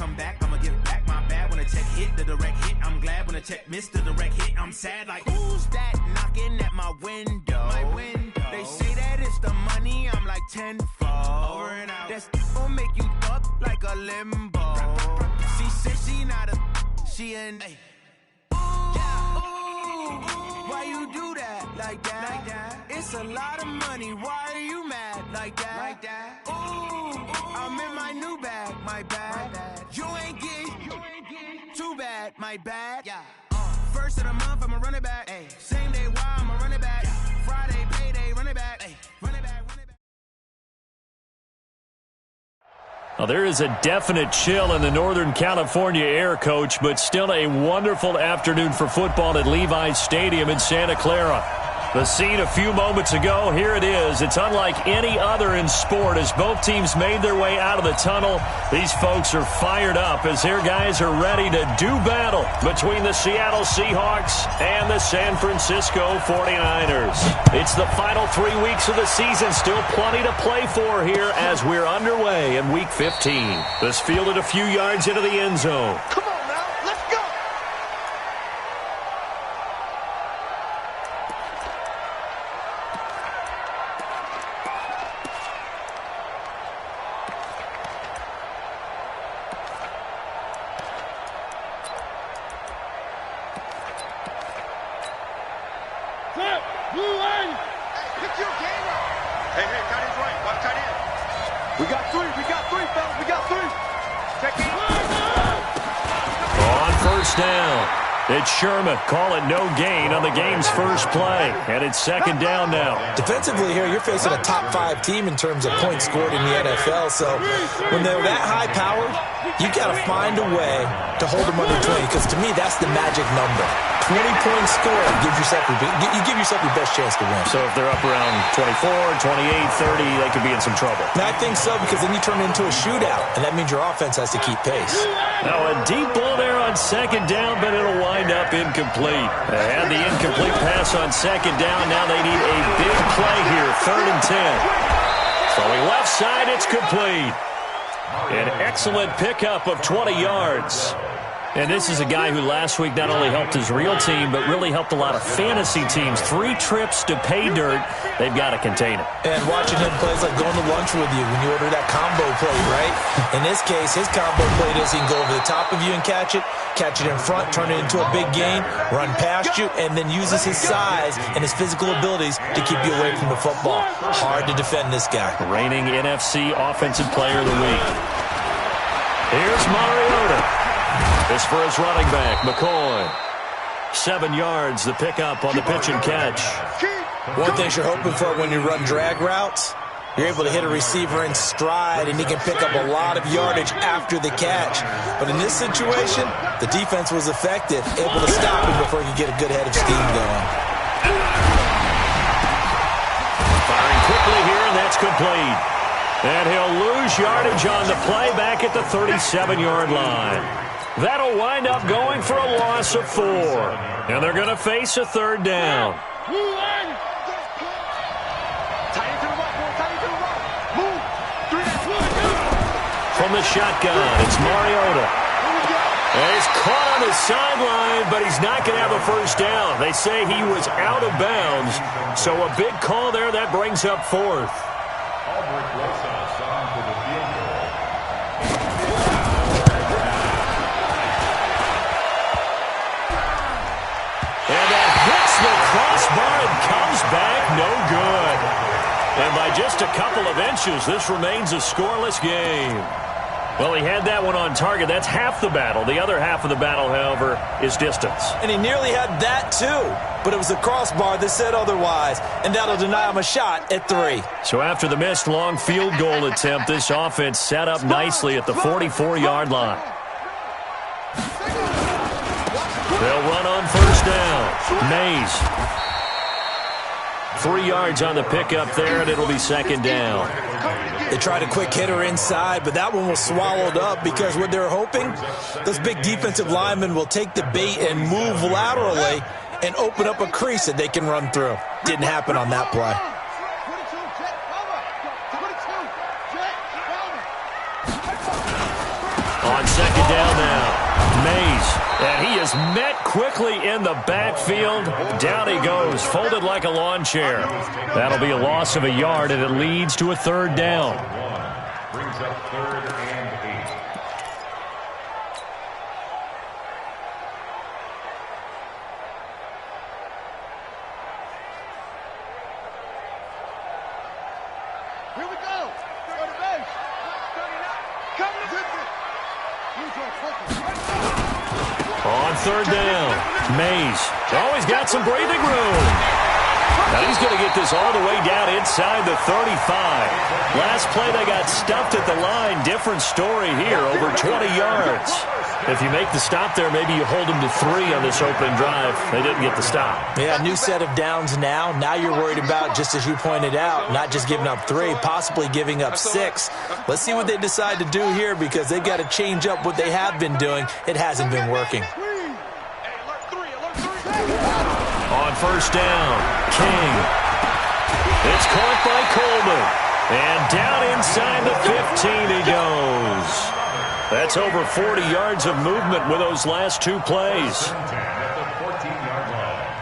come back, I'ma give back my bad. When a check hit, the direct hit, I'm glad. When a check missed the direct hit, I'm sad. Like, who's that knocking at my window? They say that it's the money, I'm like tenfold. Over and out. That's gon' make you up like a limbo. She said she not a, she an why you do that like that? It's a lot of money, why are you mad like that? Ooh, I'm in my new bag, my bad. You ain't get too bad, my bad. First of the month, I'ma run it back. Same day, why I'ma run it back. Friday, payday, run it back. Run it back. Well, there is a definite chill in the Northern California air, Coach, but still a wonderful afternoon for football at Levi's Stadium in Santa Clara. The scene a few moments ago, here it is. It's unlike any other in sport as both teams made their way out of the tunnel. These folks are fired up as their guys are ready to do battle between the Seattle Seahawks and the San Francisco 49ers. It's the final 3 weeks of the season, still plenty to play for here as we're underway in Week 15. This fielded a few yards into the end zone. Come on now, let's go! It's Sherman. Call it no gain on the game's first play. And it's second down now. Defensively here, you're facing a top-5 team in terms of points scored in the NFL. So when they're that high-powered, you got to find a way to hold them under 20. Because to me, that's the magic number. 20 points scored. You give yourself your best chance to win. So if they're up around 24, 28, 30, they could be in some trouble. And I think so, because then you turn it into a shootout, and that means your offense has to keep pace. Now a deep ball there on second down, but it'll wind up incomplete. They had the incomplete pass on second down. Now they need a big play here, 3rd and 10. Throwing left side, it's complete. An excellent pickup of 20 yards. And this is a guy who last week not only helped his real team, but really helped a lot of fantasy teams. 3 trips to pay dirt. They've got to contain it. And watching him play is like going to lunch with you when you order that combo plate, right? In this case, his combo plate is he can go over the top of you and catch it in front, turn it into a big gain, run past you, and then uses his size and his physical abilities to keep you away from the football. Hard to defend this guy. Reigning NFC Offensive Player of the Week. Here's Mariota. This for his running back, McCoy. 7 yards, the pickup on the pitch and catch. One thing you're hoping for when you run drag routes, you're able to hit a receiver in stride, and he can pick up a lot of yardage after the catch. But in this situation, the defense was effective, able to stop him before he could get a good head of steam going. Firing quickly here, and that's complete. And he'll lose yardage on the play back at the 37-yard line. That'll wind up going for a loss of 4. And they're going to face a 3rd down. From the shotgun, it's Mariota. And he's caught on the sideline, but he's not going to have a first down. They say he was out of bounds. So a big call there, that brings up 4th. The crossbar and comes back no good. And by just a couple of inches, this remains a scoreless game. Well, he had that one on target. That's half the battle. The other half of the battle, however, is distance. And he nearly had that, too. But it was the crossbar that said otherwise. And that'll deny him a shot at 3. So after the missed long field goal attempt, this offense set up nicely at the 44-yard line. They'll run on first down. Mays. 3 yards on the pickup there, and it'll be second down. They tried a quick hitter inside, but that one was swallowed up because what they're hoping, those big defensive linemen will take the bait and move laterally and open up a crease that they can run through. Didn't happen on that play. On second down now. Mays, and he is met quickly in the backfield. Down he goes, folded like a lawn chair. That'll be a loss of a yard, and it leads to a third down. Brings up 3rd and 8. Here we go. Go to base. Come to On third down, Mays. Oh, he's got some breathing room. Now he's going to get this all the way down inside the 35. Last play they got stuffed at the line. Different story here, over 20 yards. If you make the stop there, maybe you hold them to 3 on this opening drive. They didn't get the stop. Yeah, new set of downs now. Now you're worried about, just as you pointed out, not just giving up 3, possibly giving up 6. Let's see what they decide to do here, because they've got to change up what they have been doing. It hasn't been working. On first down, King. It's caught by Coleman. And down inside the 15 he goes. That's over 40 yards of movement with those last 2 plays. At the 14-yard line.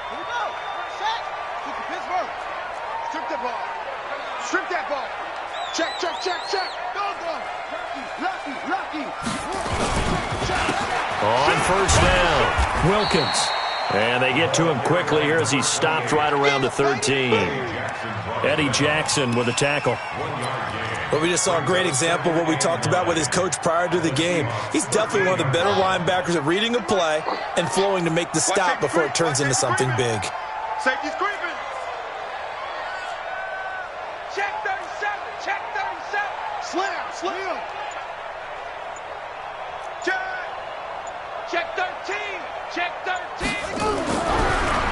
Here we go. Set. Look at Pittsburgh. Strip that ball. Strip that ball. Check, check, check, check. Go, go. Lucky, lucky. On first down, Wilkins. And they get to him quickly here as he stopped right around the 13. Eddie Jackson with a tackle. Well, we just saw a great example of what we talked about with his coach prior to the game. He's definitely one of the better linebackers at reading a play and flowing to make the stop before it turns into something big. Safety's creeping. Check 37. Check 37. Slam. Slam. Check. Check 13. Check 13.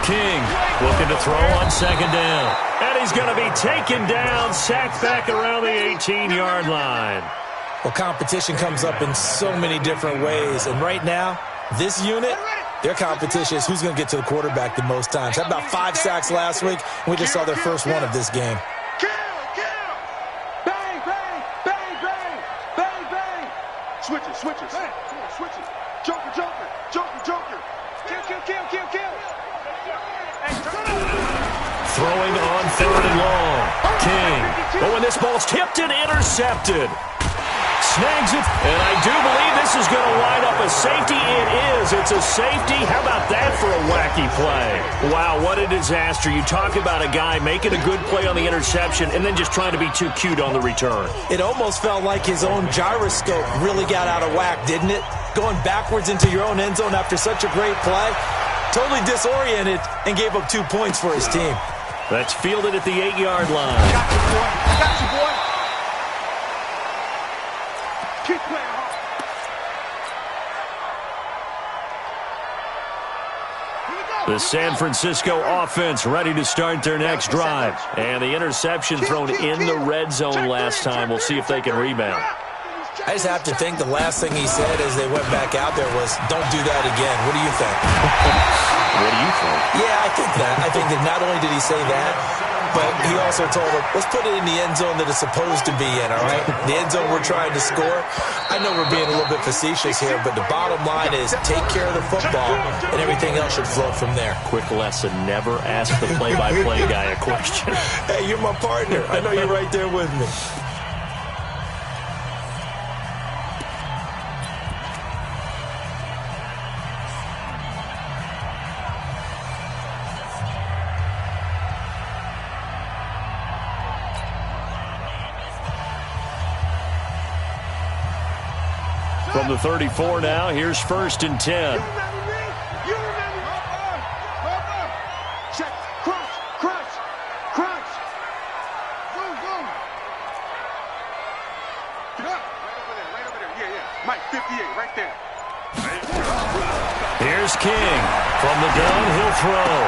King looking to throw on second down. And he's going to be taken down, sacked back around the 18-yard line. Well, competition comes up in so many different ways. And right now, this unit, their competition is who's going to get to the quarterback the most times. Had about 5 sacks last week, and we just saw their first one of this game. Kill, kill. Bang, bang, bang, bang, bang, bang. Switch it, switch it. Switch it. Joker, joker, joker, joker. Kill, kill, kill, kill, kill. Throwing on third and long. King. Oh, and this ball's tipped and intercepted. Snags it, and I do believe this is going to wind up a safety. It is. It's a safety. How about that for a wacky play? Wow, what a disaster. You talk about a guy making a good play on the interception and then just trying to be too cute on the return. It almost felt like his own gyroscope really got out of whack, didn't it? Going backwards into your own end zone after such a great play. Totally disoriented and gave up 2 points for his team. That's fielded at the 8-yard line. Got you, boy. Got you, boy. Keep playing hard. Here we go. The San Francisco offense ready to start their next drive. And the interception thrown in the red zone last time. We'll see if they can rebound. I just have to think the last thing he said as they went back out there was, don't do that again. What do you think? What do you think? Yeah, I think that. I think that not only did he say that, but he also told them, let's put it in the end zone that it's supposed to be in, all right? The end zone we're trying to score. I know we're being a little bit facetious here, but the bottom line is take care of the football, and everything else should flow from there. Quick lesson, never ask the play-by-play guy a question. Hey, you're my partner. I know you're right there with me. From the 34 now, here's 1st and 10. You remember me? You remember me? Check. Crunch. Crunch. Crunch. Boom, boom. Right over there. Right over there. Yeah, yeah. Mike, 58, right there. Here's King from the downhill throw.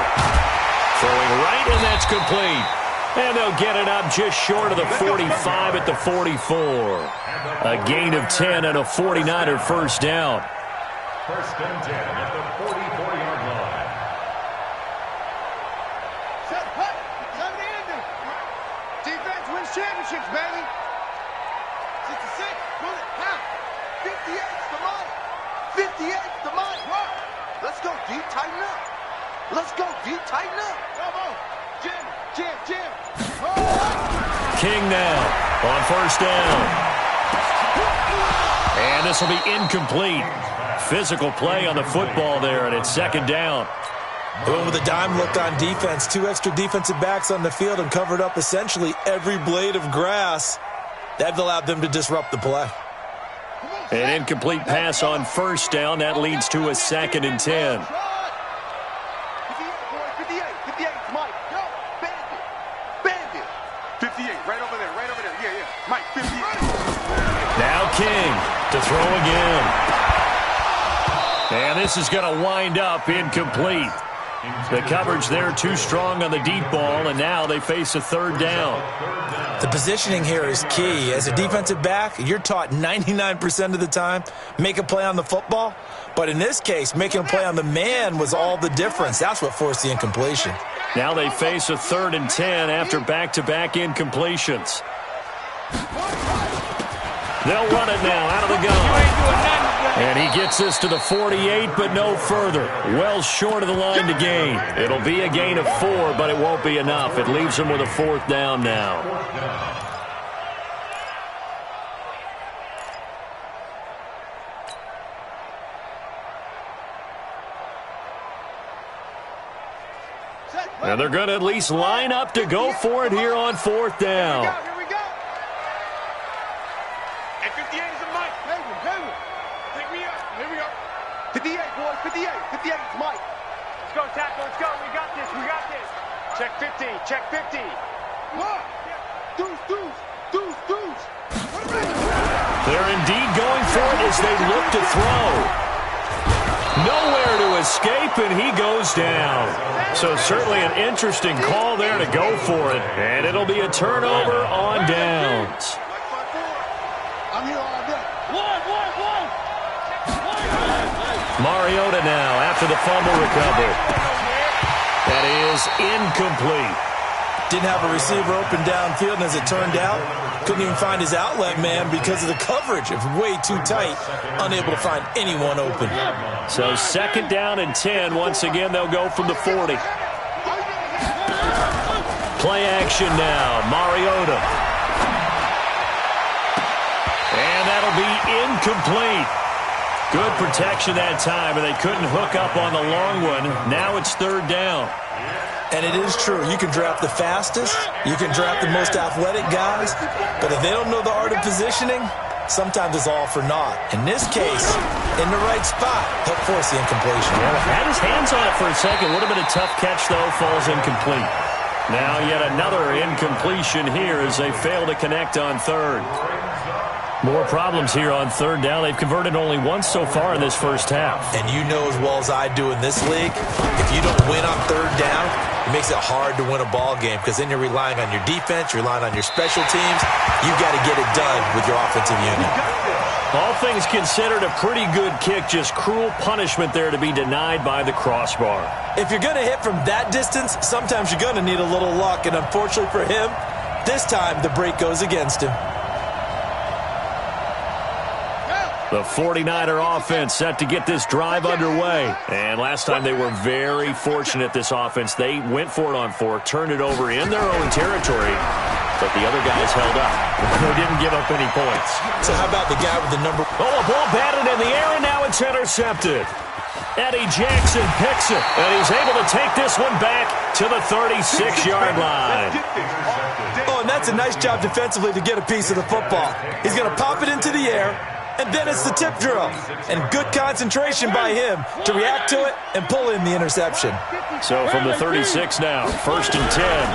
Throwing right, and that's complete. And they'll get it up just short of the 45 at the 44. A gain of 10 and a 49er first down. 1st and 10 at the 44-yard line. Set, hut. It's on the end. Defense wins championships, baby. 66. Pull it. Half. 58. 58, the mic. Let's go, D. Tighten up. Let's go, D. Tighten up. Come on. Jim. King now on first down. And this will be incomplete. Physical play on the football there, and it's second down. They went with a dime look on defense. 2 extra defensive backs on the field and covered up essentially every blade of grass. That allowed them to disrupt the play. An incomplete pass on first down. That leads to a 2nd and 10. 58, Mike. Bandit. 58, right over there. Yeah. Mike, 58. Now King to throw again. And this is going to wind up incomplete. The coverage there too strong on the deep ball, and now they face a 3rd down. The positioning here is key. As a defensive back, you're taught 99% of the time, make a play on the football. But in this case, making a play on the man was all the difference. That's what forced the incompletion. Now they face a 3rd and 10 after back-to-back incompletions. They'll run it now out of the gun. And he gets this to the 48, but no further. Well short of the line to gain. It'll be a gain of 4, but it won't be enough. It leaves him with a 4th down now. And they're going to at least line up to go for it here on 4th down. Here we go. And 58 is a Mike. Pick me up. Here we go. 58, boys. 58 is Mike. Let's go, tackle. Let's go. We got this. Check 50. What? Deuce. They're indeed going for it as they look to throw. Nowhere to escape, and he goes down. So certainly an interesting call there to go for it. And it'll be a turnover on downs. I'm here all day. Mariota now after the fumble recovery. That is incomplete. Didn't have a receiver open downfield, and as it turned out, couldn't even find his outlet man because of the coverage. It was way too tight, unable to find anyone open. So 2nd down and 10. Once again, they'll go from the 40. Play action now. Mariota. And that'll be incomplete. Good protection that time, and they couldn't hook up on the long one. Now it's 3rd down. And it is true. You can draft the fastest. You can draft the most athletic guys. But if they don't know the art of positioning, sometimes it's all for naught. In this case, in the right spot, he'll force the incompletion. Yeah, had his hands on it for a second. Would have been a tough catch, though. Falls incomplete. Now yet another incompletion here as they fail to connect on 3rd. More problems here on 3rd down. They've converted only once so far in this first half. And you know as well as I do in this league, if you don't win on 3rd down, it makes it hard to win a ball game because then you're relying on your defense, you're relying on your special teams. You've got to get it done with your offensive unit. All things considered, a pretty good kick. Just cruel punishment there to be denied by the crossbar. If you're going to hit from that distance, sometimes you're going to need a little luck. And unfortunately for him, this time the break goes against him. The 49er offense set to get this drive underway. And last time they were very fortunate, this offense. They went for it on 4, turned it over in their own territory, but the other guys held up. They didn't give up any points. So how about the guy with the number? Oh, a ball batted in the air, and now it's intercepted. Eddie Jackson picks it, and he's able to take this one back to the 36-yard line. Oh, and that's a nice job defensively to get a piece of the football. He's going to pop it into the air, and then it's the tip drill. And good concentration by him to react to it and pull in the interception. So from the 36 now, 1st and 10.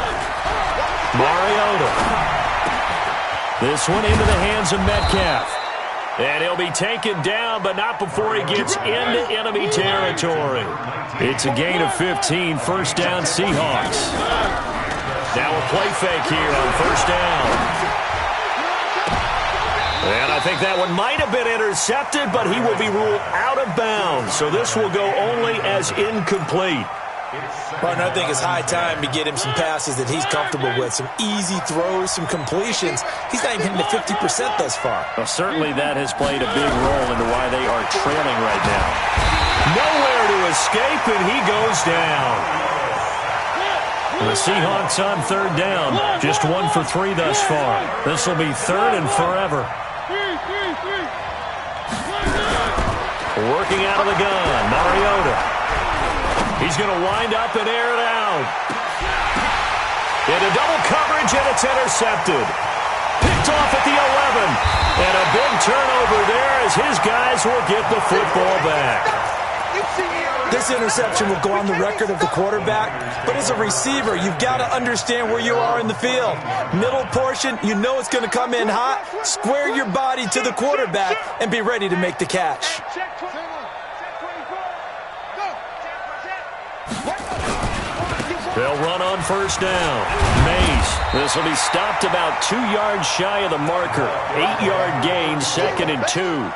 Mariota. This one into the hands of Metcalf. And he'll be taken down, but not before he gets into enemy territory. It's a gain of 15, 1st down Seahawks. Now a play fake here on 1st down. And I think that one might have been intercepted, but he will be ruled out of bounds. So this will go only as incomplete. Partner, I think it's high time to get him some passes that he's comfortable with. Some easy throws, some completions. He's not even hitting the 50% thus far. Well, certainly that has played a big role into why they are trailing right now. Nowhere to escape, and he goes down. The Seahawks on third down. Just 1 for 3 thus far. This will be third and forever. Working out of the gun, Mariota. He's going to wind up and air it out. Into double coverage, and it's intercepted. Picked off at the 11. And a big turnover there as his guys will get the football back. This interception will go on the record of the quarterback, but as a receiver, you've got to understand where you are in the field. Middle portion, you know it's going to come in hot. Square your body to the quarterback and be ready to make the catch. They'll run on first down. Mays. This will be stopped about 2 yards shy of the marker. 8-yard gain, 2nd and 2.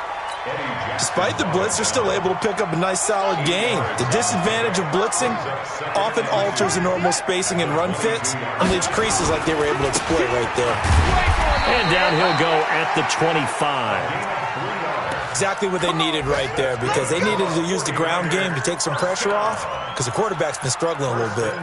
Despite the blitz, they're still able to pick up a nice solid gain. The disadvantage of blitzing often alters the normal spacing and run fits and leaves creases like they were able to exploit right there. And down he'll go at the 25. Exactly what they needed right there, because they needed to use the ground game to take some pressure off, because the quarterback's been struggling a little bit.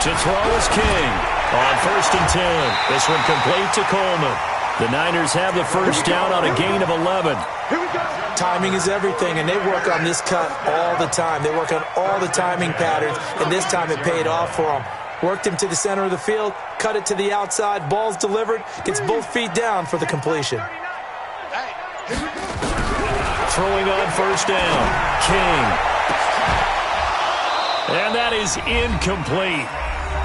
To throw is King on 1st and 10. This one complete to Coleman. The Niners have the first down on a gain of 11. Timing is everything, and they work on this cut all the time. They work on all the timing patterns, and this time it paid off for them. Worked him to the center of the field, cut it to the outside, ball's delivered, gets both feet down for the completion. Throwing on first down, King. And that is incomplete.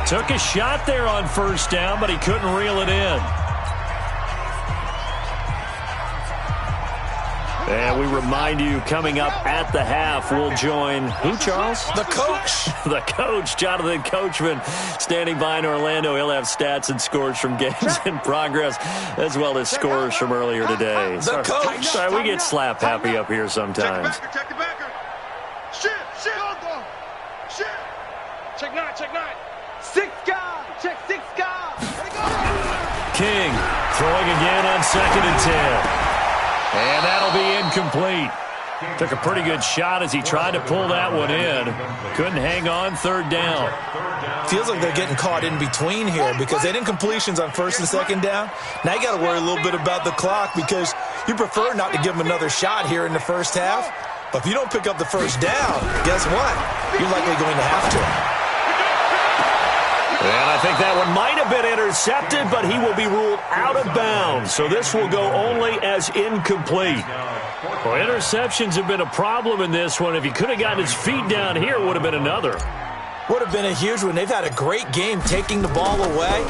Took a shot there on first down, but he couldn't reel it in. And we remind you, coming up at the half, we'll join who, Charles? The coach. The coach, Jonathan Coachman, standing by in Orlando. He'll have stats and scores from games in progress, as well as scores from earlier today. The coach. Sorry, we get slap happy up here sometimes. Check the backer. Shit. Check 9. 6 guys. Check 6 guys. King throwing again on 2nd and 10. And that'll be incomplete. Took a pretty good shot as he tried to pull that one in. Couldn't hang on, 3rd down. Feels like they're getting caught in between here because they didn't completions on 1st and 2nd down. Now you got to worry a little bit about the clock because you prefer not to give them another shot here in the first half. But if you don't pick up the first down, guess what? You're likely going to have to. And I think that one might have been intercepted, but he will be ruled out of bounds. So this will go only as incomplete. Well, interceptions have been a problem in this one. If he could have gotten his feet down here, it would have been another. Would have been a huge one. They've had a great game taking the ball away.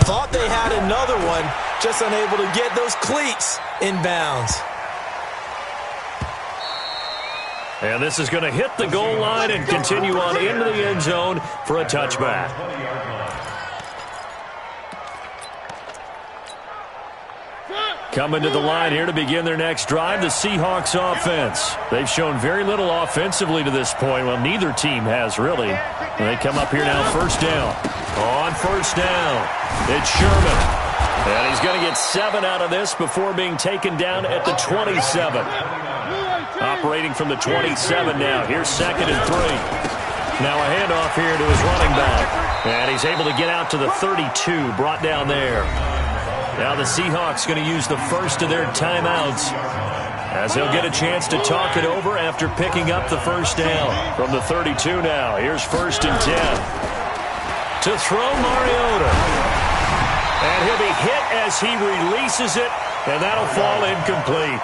Thought they had another one, just unable to get those cleats in bounds. And this is going to hit the goal line and continue on into the end zone for a touchback. Coming to the line here to begin their next drive, the Seahawks offense. They've shown very little offensively to this point. Well, neither team has, really. And they come up here now, first down. On first down, it's Sherman. And he's going to get 7 out of this before being taken down at the 27. Operating from the 27 now. Here's 2nd and 3. Now a handoff here to his running back. And he's able to get out to the 32, brought down there. Now the Seahawks going to use the first of their timeouts as he'll get a chance to talk it over after picking up the first down. From the 32 now, here's 1st and 10. To throw Mariota. And he'll be hit as he releases it, and that'll fall incomplete.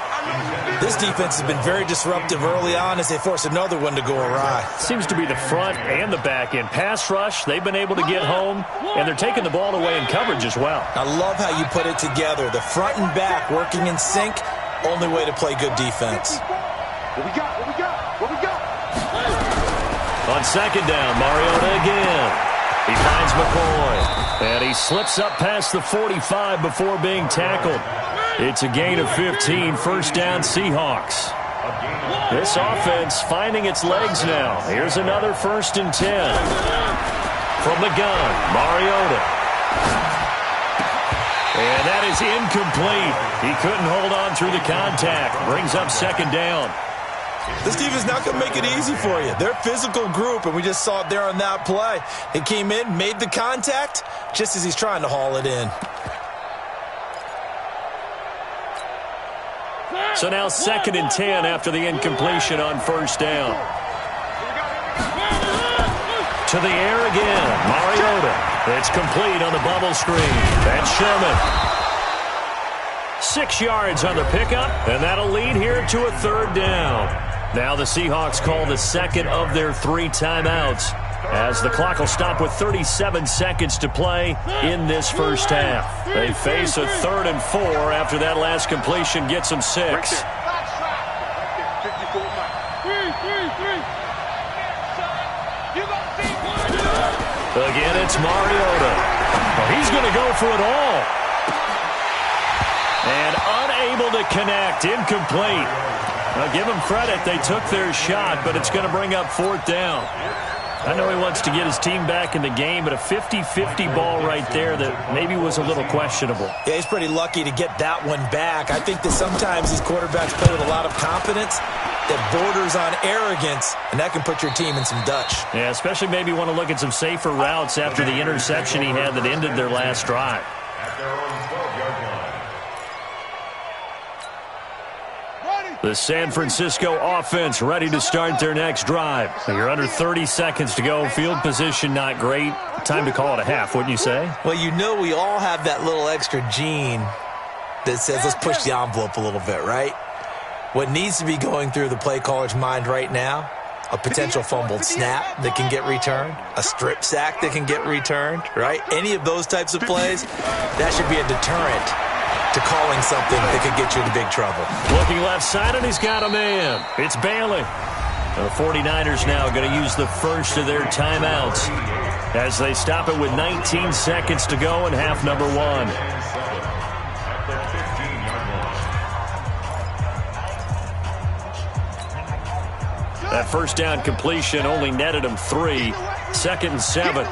This defense has been very disruptive early on as they force another one to go awry. Seems to be the front and the back end. Pass rush, they've been able to get home, and they're taking the ball away in coverage as well. I love how you put it together. The front and back working in sync, only way to play good defense. What we got? On 2nd down, Mariota again. He finds McCoy, and he slips up past the 45 before being tackled. It's a gain of 15, first down Seahawks. This offense finding its legs now. Here's another 1st and 10. From the gun, Mariota. And that is incomplete. He couldn't hold on through the contact. Brings up 2nd down. This defense is not going to make it easy for you. They're a physical group, and we just saw it there on that play. He came in, made the contact, just as he's trying to haul it in. So now 2nd and 10 after the incompletion on 1st down. To the air again. Mariota. It's complete on the bubble screen. That's Sherman. 6 yards on the pickup, and that'll lead here to a 3rd down. Now the Seahawks call the 2nd of their 3 timeouts, as the clock will stop with 37 seconds to play in this 1st half. They face a 3rd and 4 after that last completion gets them 6. Again, it's Mariota. Well, he's going to go for it all. And unable to connect. Incomplete. Now, give them credit. They took their shot, but it's going to bring up 4th down. I know he wants to get his team back in the game, but a 50-50 ball right there that maybe was a little questionable. Yeah, he's pretty lucky to get that one back. I think that sometimes these quarterbacks play with a lot of confidence that borders on arrogance, and that can put your team in some Dutch. Yeah, especially maybe want to look at some safer routes after the interception he had that ended their last drive. At their own 12-yard line. The San Francisco offense ready to start their next drive. You're under 30 seconds to go. Field position not great. Time to call it a half, wouldn't you say? Well, you know we all have that little extra gene that says let's push the envelope a little bit, right? What needs to be going through the play caller's mind right now, a potential fumbled snap that can get returned, a strip sack that can get returned, right? Any of those types of plays, that should be a deterrent to calling something that could get you into big trouble. Looking left side, and he's got a man. It's Bailey. The 49ers now going to use the first of their timeouts as they stop it with 19 seconds to go in half number 1. That 1st down completion only netted him 3. 2nd and 7.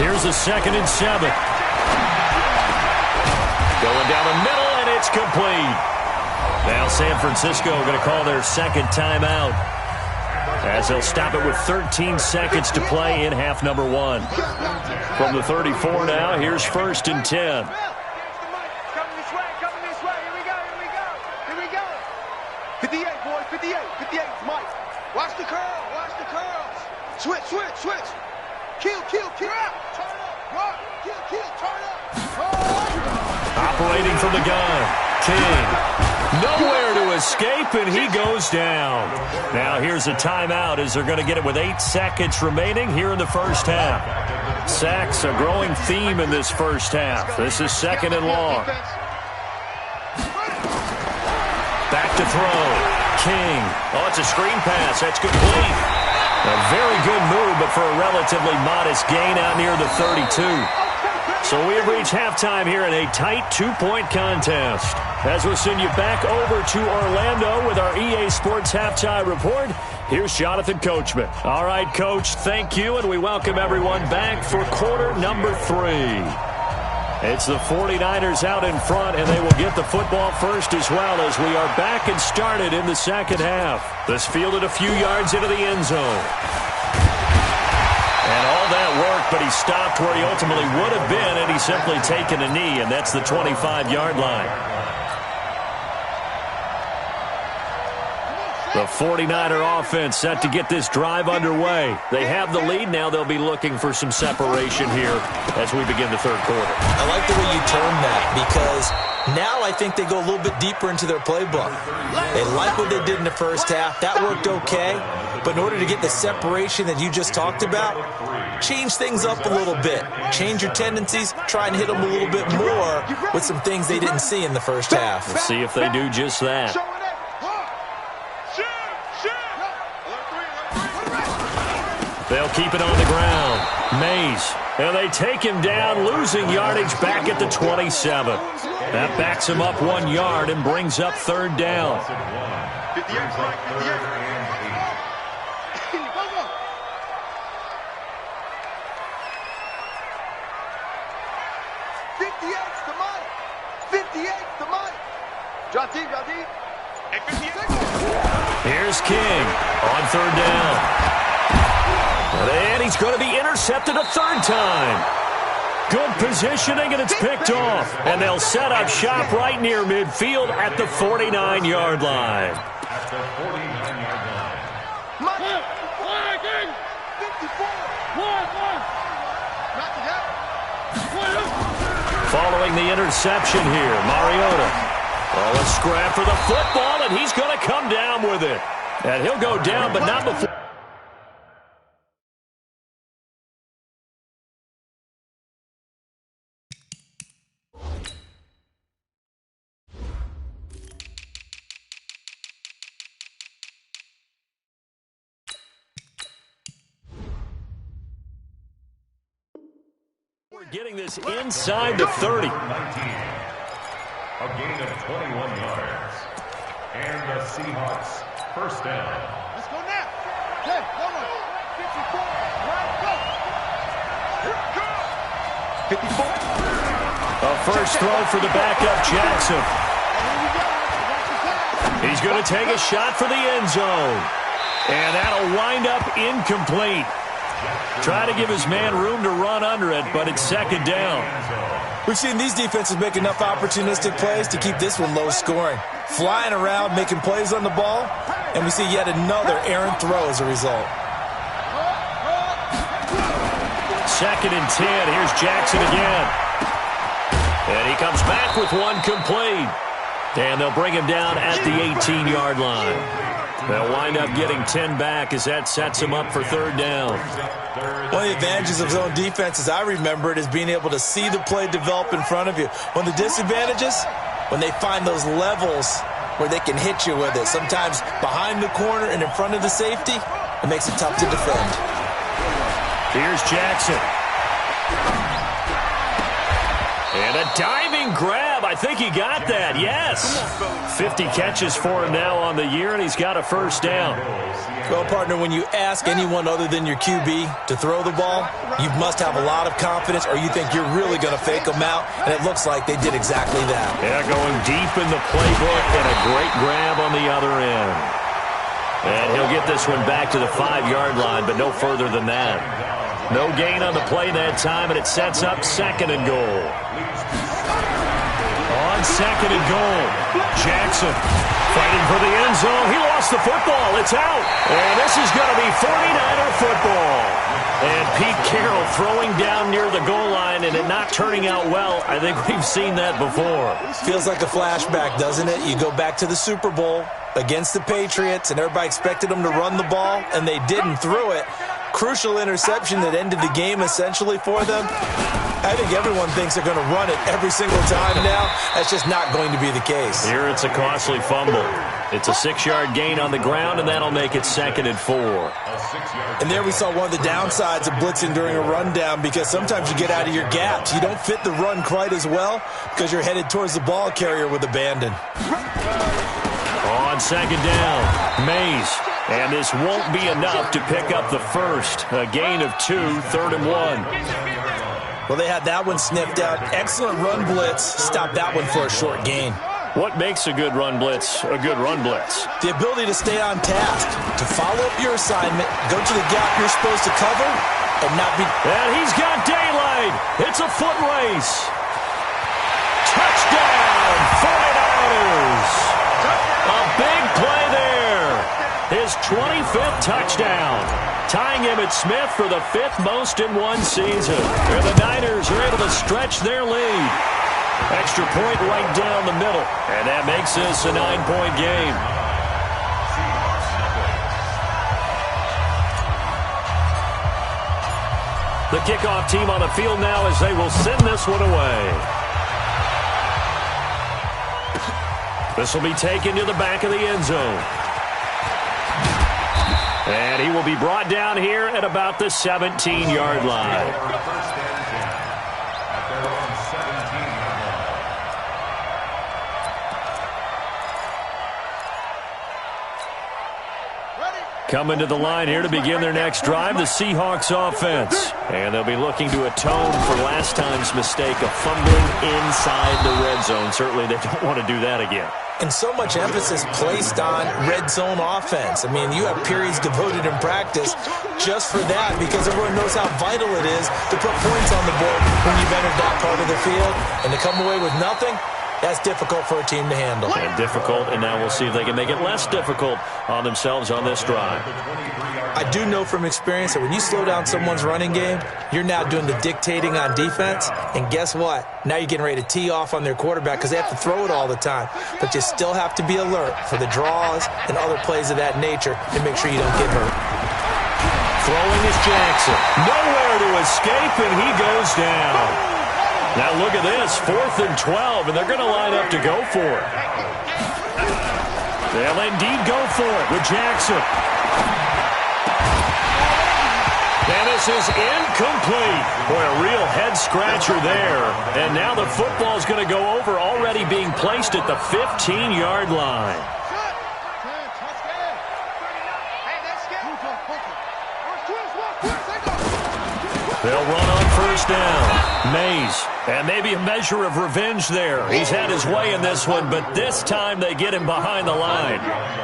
Here's a 2nd and 7. Going down the middle, and it's complete. Now San Francisco going to call their 2nd timeout, as they'll stop it with 13 seconds to play in half number 1. From the 34 now, here's 1st and 10. Coming this way, here we go. 58, boys, 58, it's Mike. Watch the curls. Switch. Kill. Turn up. Run. Kill, turn up. Operating from the gun, King. Nowhere to escape, and he goes down. Now here's a timeout as they're going to get it with 8 seconds remaining here in the 1st half. Sacks a growing theme in this 1st half. This is 2nd and long. Back to throw. King. Oh, it's a screen pass. That's complete. A very good move, but for a relatively modest gain out near the 32. So we have reached halftime here in a tight 2-point contest. As we'll send you back over to Orlando with our EA Sports Halftime Report, here's Jonathan Coachman. All right, Coach, thank you, and we welcome everyone back for quarter number 3. It's the 49ers out in front, and they will get the football first as well as we are back and started in the 2nd half. This fielded a few yards into the end zone. And all that worked, but he stopped where he ultimately would have been, and he's simply taken a knee, and that's the 25-yard line. The 49er offense set to get this drive underway. They have the lead. Now they'll be looking for some separation here as we begin the 3rd quarter. I like the way you term that, because now I think they go a little bit deeper into their playbook. They like what they did in the 1st half. That worked okay. But in order to get the separation that you just talked about, change things up a little bit. Change your tendencies. Try and hit them a little bit more with some things they didn't see in the 1st half. We'll see if they do just that. They'll keep it on the ground. Mays. And they take him down, losing yardage back at the 27. That backs him up 1 yard and brings up third down. 58, Mike, 58. Go, go. 58's the money. 58's the money. John D. Hey, 58. Here's King on third down. And he's going to be intercepted a third time. Good positioning, and it's picked off. And they'll set up shop right near midfield at the 49-yard line. At the 49-yard line. Money. 54. Following the interception here, Mariota. Oh, a scrap for the football, and he's going to come down with it. And he'll go down, but not before. Getting this inside the 30. 19. A gain of 21 yards. And the Seahawks first down. Let's go now. Okay, go on. 54. Right, go. Here we go. 54. A first throw for the backup, Jackson. He's going to take a shot for the end zone. And that'll wind up incomplete. Try to give his man room to run under it, but it's second down. We've seen these defenses make enough opportunistic plays to keep this one low scoring. Flying around, making plays on the ball, and we see yet another errant throw as a result. Second and 10. Here's Jackson again. And he comes back with one complete. And they'll bring him down at the 18-yard line. They'll wind up getting 10 back as that sets him up for third down. One of the advantages of zone defense, as I remember it, is being able to see the play develop in front of you. One of the disadvantages, when they find those levels where they can hit you with it, sometimes behind the corner and in front of the safety, it makes it tough to defend. Here's Jackson. And a diving grab. I think he got that. Yes. 50 catches for him now on the year, and he's got a first down. Well, partner, when you ask anyone other than your QB to throw the ball, you must have a lot of confidence, or you think you're really going to fake them out, and it looks like they did exactly that. Yeah, going deep in the playbook, and a great grab on the other end. And he'll get this one back to the 5-yard line, but no further than that. No gain on the play that time, and it sets up second and goal. On second and goal, Jackson fighting for the end zone. He lost the football. It's out. And this is going to be 49er football. And Pete Carroll throwing down near the goal line and it not turning out well. I think we've seen that before. Feels like a flashback, doesn't it? You go back to the Super Bowl against the Patriots, and everybody expected them to run the ball, and they didn't throw it. Crucial interception that ended the game essentially for them. I think everyone thinks they're going to run it every single time now. That's just not going to be the case. Here it's a costly fumble. It's a 6-yard gain on the ground, and that'll make it second and 4. And there we saw one of the downsides of blitzing during a rundown, because sometimes you get out of your gaps. You don't fit the run quite as well because you're headed towards the ball carrier with abandon. On second down, Mays. And this won't be enough to pick up the first. A gain of 2, third and 1. Well, they had that one sniffed out. Excellent run blitz. Stopped that one for a short gain. What makes a good run blitz a good run blitz? The ability to stay on task, to follow up your assignment, go to the gap you're supposed to cover, and not be... And he's got daylight. It's a foot race. Touchdown, 49ers. A big play there. His 25th touchdown. Tying him at Smith for the 5th most in one season. And the Niners are able to stretch their lead. Extra point right down the middle. And that makes this a 9-point game. The kickoff team on the field now as they will send this one away. This will be taken to the back of the end zone. And he will be brought down here at about the 17-yard line. Coming to the line here to begin their next drive, the Seahawks offense. And they'll be looking to atone for last time's mistake of fumbling inside the red zone. Certainly they don't want to do that again. And so much emphasis placed on red zone offense. I mean, you have periods devoted in practice just for that because everyone knows how vital it is to put points on the board when you've entered that part of the field. And to come away with nothing, that's difficult for a team to handle. And difficult, and now we'll see if they can make it less difficult on themselves on this drive. I do know from experience that when you slow down someone's running game, you're now doing the dictating on defense. And guess what? Now you're getting ready to tee off on their quarterback because they have to throw it all the time. But you still have to be alert for the draws and other plays of that nature and make sure you don't get hurt. Throwing is Jackson. Nowhere to escape, and he goes down. Now look at this, 4th and 12, and they're going to line up to go for it. They'll indeed go for it with Jackson. And this is incomplete. Boy, a real head-scratcher there. And now the football's going to go over, already being placed at the 15-yard line. They'll run on first down. Mays. And maybe a measure of revenge there. He's had his way in this one, but this time they get him behind the line.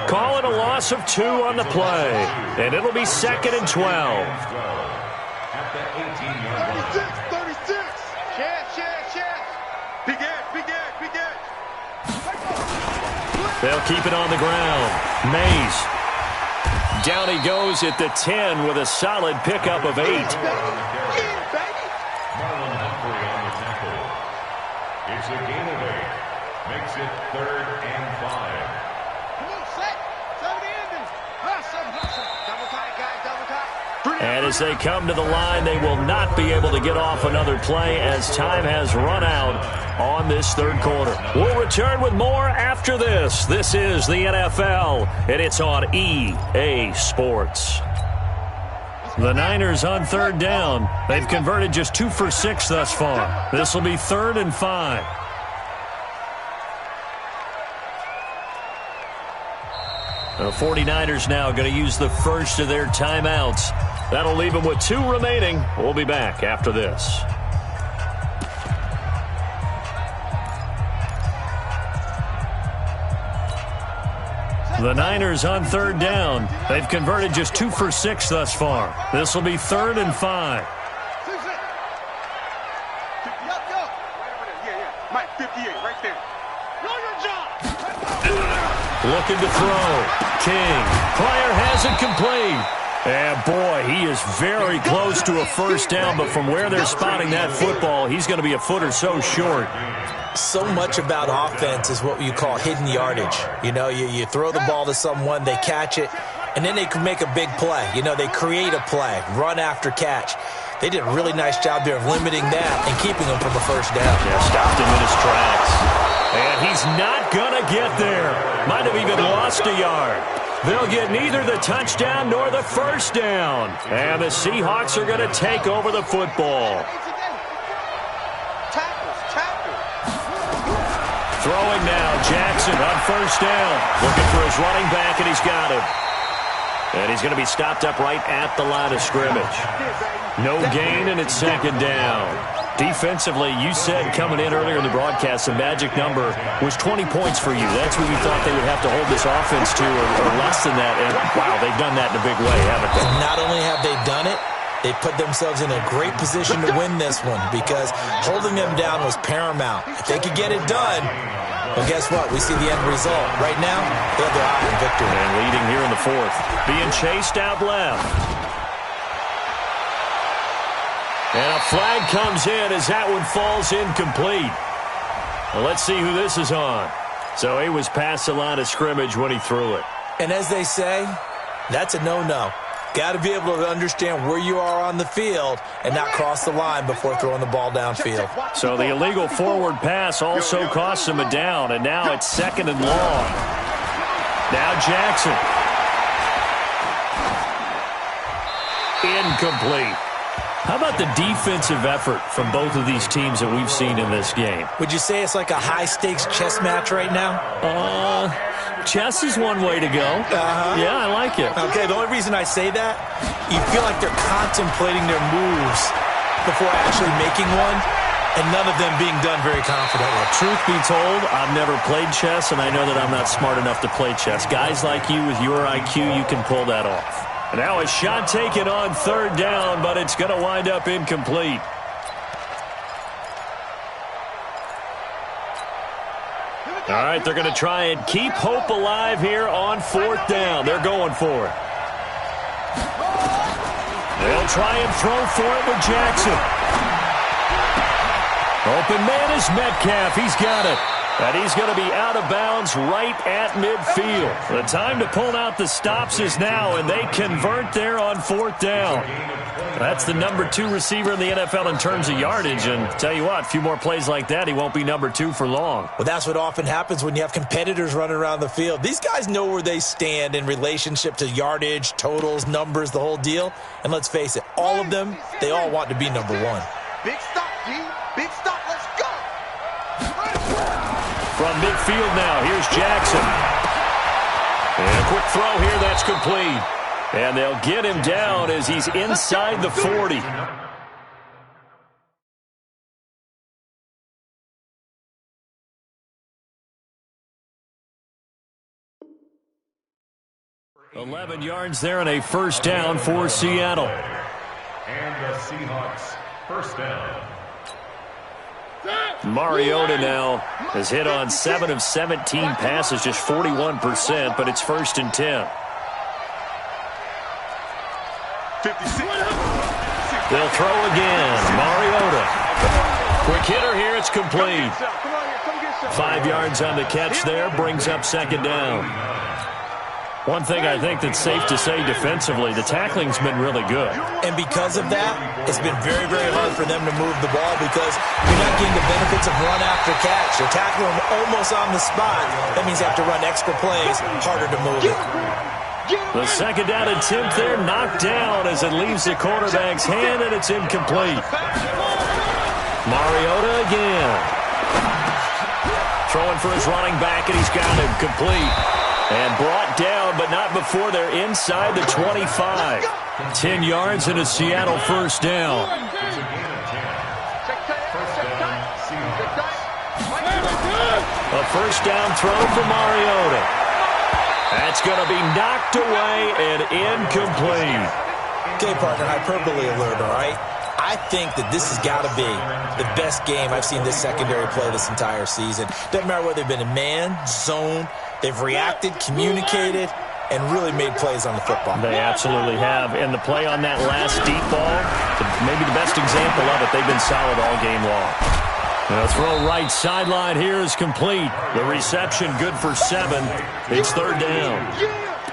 Call it a loss of 2 on the play. And it'll be 2nd and 12. At the 18-yard line. 36. Chance. Big edge. They'll keep it on the ground. Mays. Down he goes at the 10 with a solid pickup of 8. It's a gain of 8. Makes it 3rd and 5. Come on, set. Double the ending. Double tight, guys. Double tight. And as they come to the line, they will not be able to get off another play as time has run out on this 3rd quarter. We'll return with more after this. This is the NFL, and it's on EA Sports. The Niners on 3rd down. They've converted just 2 for 6 thus far. This will be 3rd and 5. The 49ers now going to use the first of their timeouts. That'll leave them with 2 remaining. We'll be back after this. The Niners on 3rd down. They've converted just 2 for 6 thus far. This will be 3rd and 5. Mike, 58, right there. Know your job. Looking to throw. King. Fire has it complete. And boy, he is very close to a first down, but from where they're spotting that football, he's going to be a foot or so short. So much about offense is what you call hidden yardage. You know, you throw the ball to someone, they catch it, and then they can make a big play. You know, they create a play, run after catch. They did a really nice job there of limiting that and keeping him from a first down. Yeah, stopped him in his tracks. And he's not going to get there. Might have even lost a yard. They'll get neither the touchdown nor the first down. And the Seahawks are going to take over the football. Throwing now, Jackson on first down. Looking for his running back, and he's got him. And he's going to be stopped up right at the line of scrimmage. No gain, and it's 2nd down. Defensively, you said coming in earlier in the broadcast, the magic number was 20 points for you. That's what you thought they would have to hold this offense to, or less than that. And, wow, they've done that in a big way, haven't they? And not only have they done it, they put themselves in a great position to win this one because holding them down was paramount. If they could get it done, well, guess what? We see the end result. Right now, they have their eye on victory. And leading here in the 4th. Being chased out left. And a flag comes in as that one falls incomplete. Well, let's see who this is on. So he was past the line of scrimmage when he threw it. And as they say, that's a no-no. Got to be able to understand where you are on the field and not cross the line before throwing the ball downfield. So the illegal forward pass also costs him a down, and now it's 2nd and long. Now Jackson. Incomplete. How about the defensive effort from both of these teams that we've seen in this game? Would you say it's like a high-stakes chess match right now? Chess is one way to go. Yeah, I like it. Okay, the only reason I say that, you feel like they're contemplating their moves before actually making one, and none of them being done very confidently. Truth be told, I've never played chess, and I know that I'm not smart enough to play chess. Guys like you with your IQ, you can pull that off. Now a shot taken on third down, but it's going to wind up incomplete. All right, they're going to try and keep hope alive here on fourth down. They're going for it. They'll try and throw for it with Jackson. Open man is Metcalf. He's got it. And he's going to be out of bounds right at midfield. The time to pull out the stops is now, and they convert there on fourth down. That's the number 2 receiver in the NFL in terms of yardage. And tell you what, a few more plays like that, he won't be number 2 for long. Well, that's what often happens when you have competitors running around the field. These guys know where they stand in relationship to yardage, totals, numbers, the whole deal. And let's face it, all of them, they all want to be number 1. Big stop, G. Big stop. Let's go. From midfield now, here's Jackson. And a quick throw here, that's complete. And they'll get him down as he's inside the 40. $11 yards there and a first down for Seattle. And the Seahawks, first down. Mariota now has hit on 7 of 17 passes, just 41%, but it's first and 10. 56. They'll throw again. Mariota. Quick hitter here. It's complete. 5 yards on the catch there. Brings up second down. One thing I think that's safe to say defensively, the tackling's been really good. And because of that, it's been very, very hard for them to move the ball because you're not getting the benefits of run after catch. You're tackling them almost on the spot. That means you have to run extra plays, harder to move it. The second down attempt there knocked down as it leaves the quarterback's hand, and it's incomplete. Mariota again. Throwing for his running back, and he's got him complete. And brought down, but not before they're inside the 25. 10 yards and a Seattle first down. A first down throw for Mariota. That's going to be knocked away and incomplete. Okay, partner, hyperbole alert, all right? I think that this has got to be the best game I've seen this secondary play this entire season. Doesn't matter whether they've been in man, zone, they've reacted, communicated, and really made plays on the football. They absolutely have. And the play on that last deep ball, maybe the best example of it, they've been solid all game long. The throw right sideline here is complete. The reception good for 7. It's third down.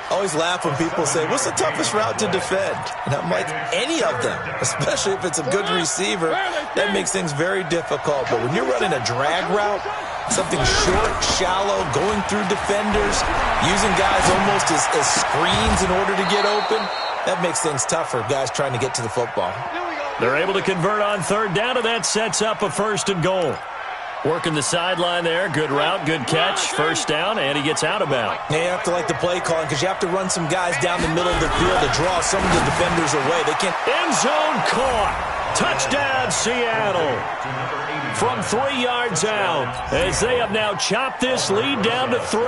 I always laugh when people say, what's the toughest route to defend? And I'm like, any of them, especially if it's a good receiver. That makes things very difficult. But when you're running a drag route, something short, shallow, going through defenders, using guys almost as screens in order to get open, that makes things tougher, guys trying to get to the football. They're able to convert on third down, and that sets up a first and goal. Working the sideline there. Good route, good catch. First down, and he gets out of bounds. Yeah, you have to like the play calling because you have to run some guys down the middle of the field to draw some of the defenders away. They can't. End zone caught. Touchdown, Seattle. From 3 yards out, as they have now chopped this lead down to 3.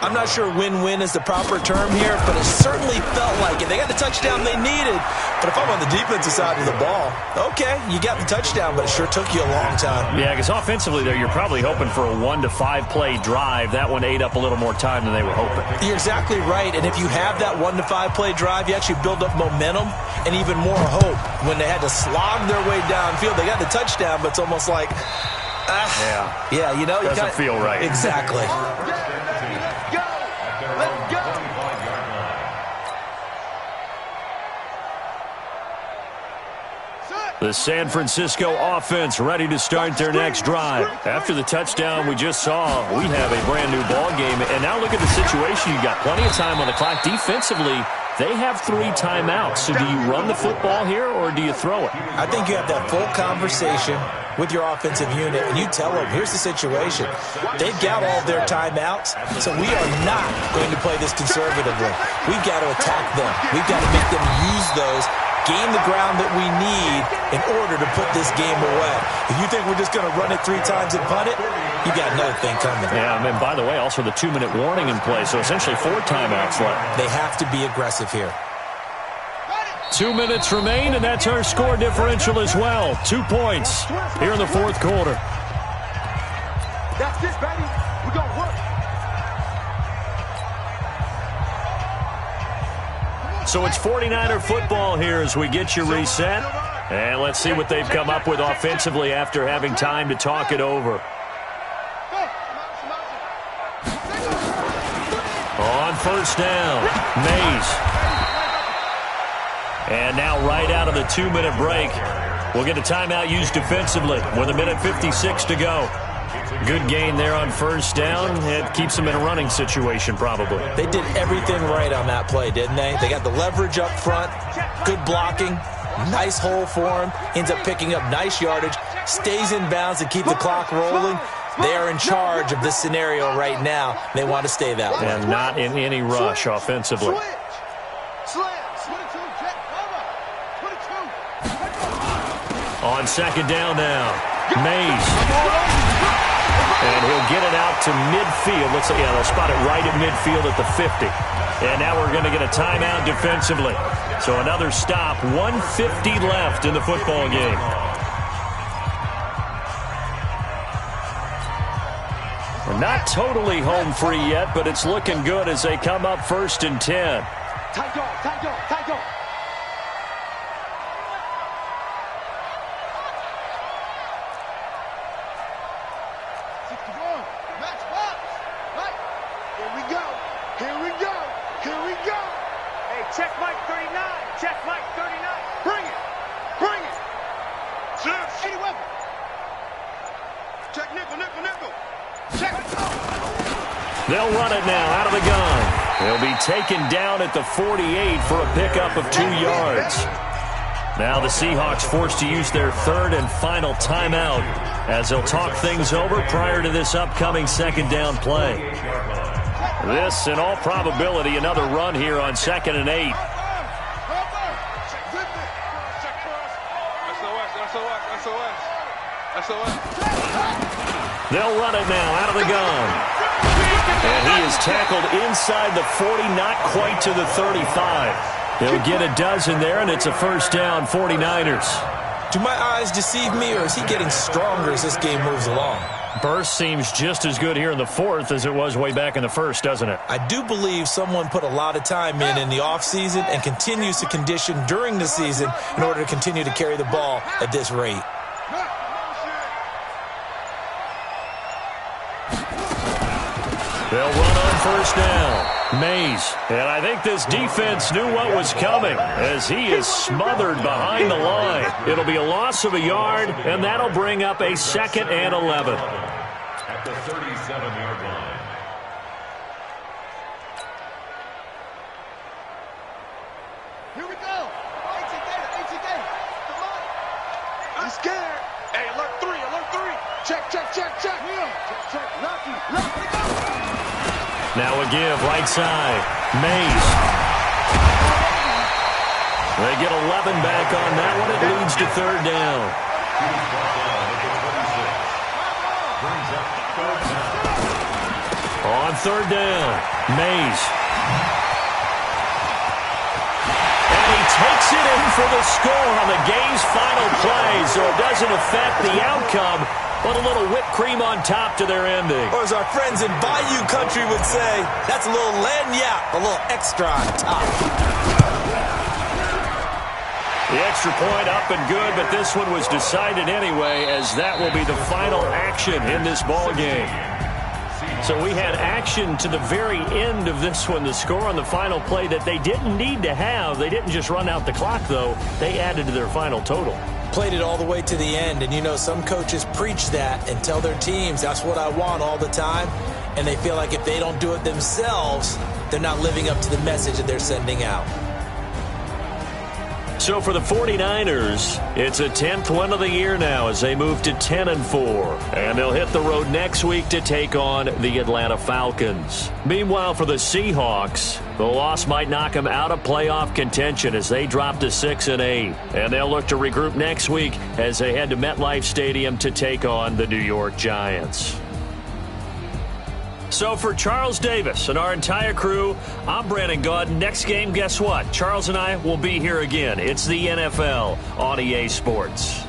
I'm not sure win-win is the proper term here, but it certainly felt like it. They got the touchdown they needed. But if I'm on the defensive side of the ball, okay, you got the touchdown, but it sure took you a long time. Yeah, because offensively there, you're probably hoping for a 1 to 5 play drive. That one ate up a little more time than they were hoping. You're exactly right, and if you have that 1 to 5 play drive, you actually build up momentum and even more hope. When they had to slog their way downfield, they got the touchdown, but it's almost like, yeah, you know, doesn't you feel right. Exactly. The San Francisco offense ready to start their next drive. After the touchdown we just saw, we have a brand new ball game. And now look at the situation. You got plenty of time on the clock. Defensively, They have 3 timeouts. So do you run the football here or do you throw it? I think you have that full conversation with your offensive unit, and you tell them, here's the situation. They've got all of their timeouts, so we are not going to play this conservatively. We've got to attack them. We've got to make them use those, gain the ground that we need in order to put this game away. If you think we're just going to run it 3 times and punt it, you got another thing coming. Yeah, and by the way, also the 2-minute warning in play, so essentially 4 timeouts left. They have to be aggressive here. 2 minutes remain, and that's our score differential as well. 2 points here in the 4th quarter. That's it, baby. We're going to work. So it's 49er football here as we get you reset. And let's see what they've come up with offensively after having time to talk it over. On first down, Mays. And now right out of the 2-minute break, we'll get a timeout used defensively with 1:56 to go. Good gain there on first down. It keeps them in a running situation probably. They did everything right on that play, didn't they? They got the leverage up front, good blocking, nice hole for him, ends up picking up nice yardage, stays in bounds to keep the clock rolling. They are in charge of this scenario right now. They want to stay that way. And not in any rush offensively. On second down now, Mays. And he'll get it out to midfield. Let's say, yeah, they'll spot it right at midfield at the 50. And now we're going to get a timeout defensively. So another stop, 1:50 left in the football game. We're not totally home free yet, but it's looking good as they come up 1st and 10. Tight dog, tight dog, tight dog. Check Mike 39. Check Mike 39. Bring it. Bring it. Check. Any weapon. Check nickel, nickel, nickel. Check it. They'll run it now out of the gun. They'll be taken down at the 48 for a pickup of 2 yards. Now the Seahawks forced to use their 3rd and final timeout as they'll talk things over prior to this upcoming 2nd down play. This, in all probability, another run here on 2nd and 8. They'll run it now out of the gun. And he is tackled inside the 40, not quite to the 35. He'll get a dozen there, and it's a first down, 49ers. Do my eyes deceive me, or is he getting stronger as this game moves along? Burst seems just as good here in the 4th as it was way back in the 1st, doesn't it? I do believe someone put a lot of time in the offseason and continues to condition during the season in order to continue to carry the ball at this rate. They'll run on first down. Mays. And I think this defense knew what was coming as he is smothered behind the line. It'll be a loss of a yard, and that'll bring up a 2nd and 11. At the 37-yard line. Here we go. I'm scared. Hey, alert 3, alert 3. Check, check, check, check. Check, check. Lucky, lucky. Now a give, right side. Mays. They get 11 back on that one. It leads to 3rd down. On 3rd down, Mays. And he takes it in for the score on the game's final play, so it doesn't affect the outcome, but a little whipped cream on top to their ending. Or as our friends in Bayou Country would say, that's a little lagniappe, a little extra on top. The extra point up and good, but this one was decided anyway, as that will be the final action in this ball game. So we had action to the very end of this one, the score on the final play that they didn't need to have. They didn't just run out the clock, though. They added to their final total. Played it all the way to the end, and you know some coaches preach that and tell their teams that's what I want all the time, and they feel like if they don't do it themselves, they're not living up to the message that they're sending out. So for the 49ers, it's a 10th win of the year now as they move to 10-4. And they'll hit the road next week to take on the Atlanta Falcons. Meanwhile, for the Seahawks, the loss might knock them out of playoff contention as they drop to 6-8. And they'll look to regroup next week as they head to MetLife Stadium to take on the New York Giants. So for Charles Davis and our entire crew, I'm Brandon Gaudin. Next game, guess what? Charles and I will be here again. It's the NFL on EA Sports.